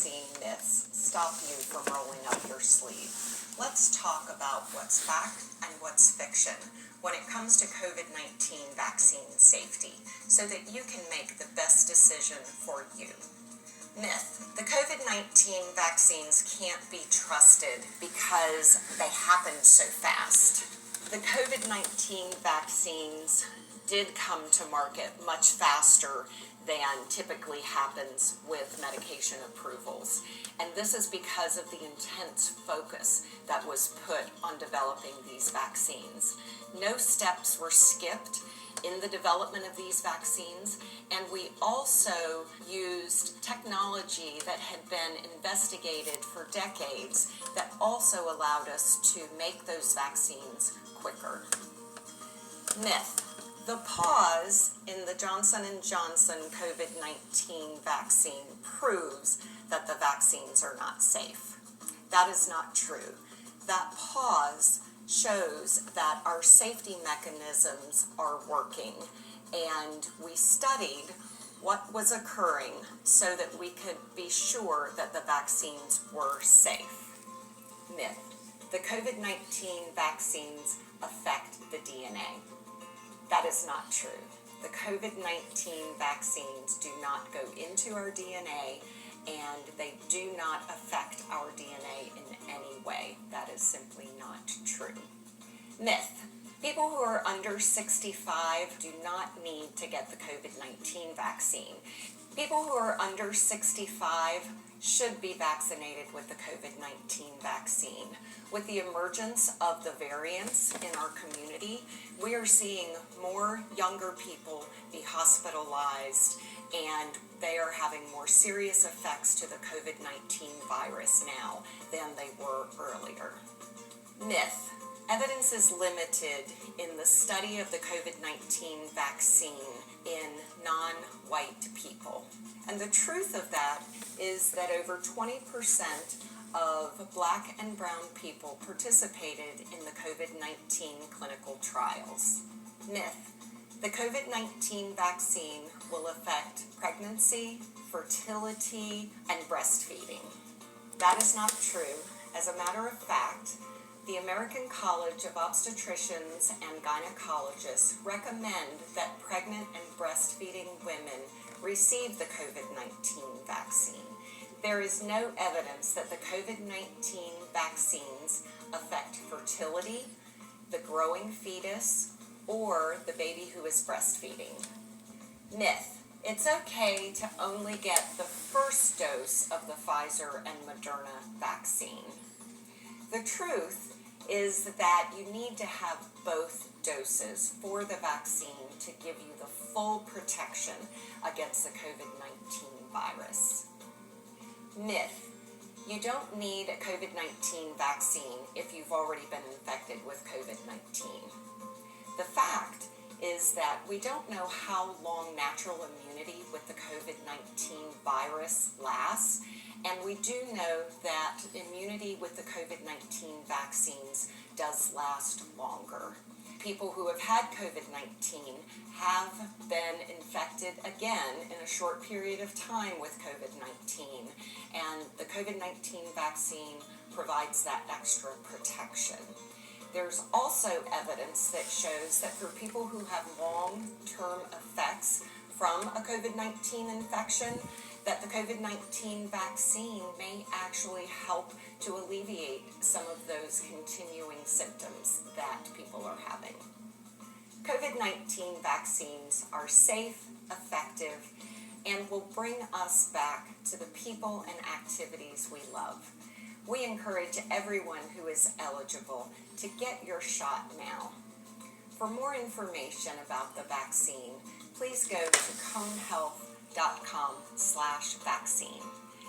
vaccine myths stop you from rolling up your sleeve. Let's talk about what's fact and what's fiction when it comes to COVID-19 vaccine safety so that you can make the best decision for you. Myth: the COVID-19 vaccines can't be trusted because they happened so fast. The COVID-19 vaccines did come to market much faster than typically happens with medication approvals. And this is because of the intense focus that was put on developing these vaccines. No steps were skipped in the development of these vaccines, and we also used technology that had been investigated for decades that also allowed us to make those vaccines quicker. Myth: the pause in the Johnson & Johnson COVID-19 vaccine proves that the vaccines are not safe. That is not true. That pause shows that our safety mechanisms are working, and we studied what was occurring so that we could be sure that the vaccines were safe. Myth: the COVID-19 vaccines affect the DNA. That is not true. The COVID-19 vaccines do not go into our DNA, and they do not affect our DNA in any way. That is simply not true. Myth: people who are under 65 do not need to get the COVID-19 vaccine. People who are under 65 should be vaccinated with the COVID-19 vaccine. With the emergence of the variants in our community, we are seeing more younger people be hospitalized, and they are having more serious effects to the COVID-19 virus now than they were earlier. Myth: evidence is limited in the study of the COVID-19 vaccine in non-white people. And the truth of that is that over 20% of Black and brown people participated in the COVID-19 clinical trials. Myth: the COVID-19 vaccine will affect pregnancy, fertility, and breastfeeding. That is not true. As a matter of fact, the American College of Obstetricians and Gynecologists recommend that pregnant and breastfeeding women receive the COVID-19 vaccine. There is no evidence that the COVID-19 vaccines affect fertility, the growing fetus, or the baby who is breastfeeding. Myth: it's okay to only get the first dose of the Pfizer and Moderna vaccine. The truth is that you need to have both doses for the vaccine to give you the full protection against the COVID-19 virus. Myth: you don't need a COVID-19 vaccine if you've already been infected with COVID-19. The fact is that we don't know how long natural immunity with the COVID-19 virus lasts, and we do know that immunity with the COVID-19 vaccines does last longer. People who have had COVID-19 have been infected again in a short period of time with COVID-19, and the COVID-19 vaccine provides that extra protection. There's also evidence that shows that for people who have long-term effects from a COVID-19 infection, that the COVID-19 vaccine may actually help to alleviate some of those continuing symptoms that people are having. COVID-19 vaccines are safe, effective, and will bring us back to the people and activities we love. We encourage everyone who is eligible to get your shot now. For more information about the vaccine, please go to conehealth.com/vaccine.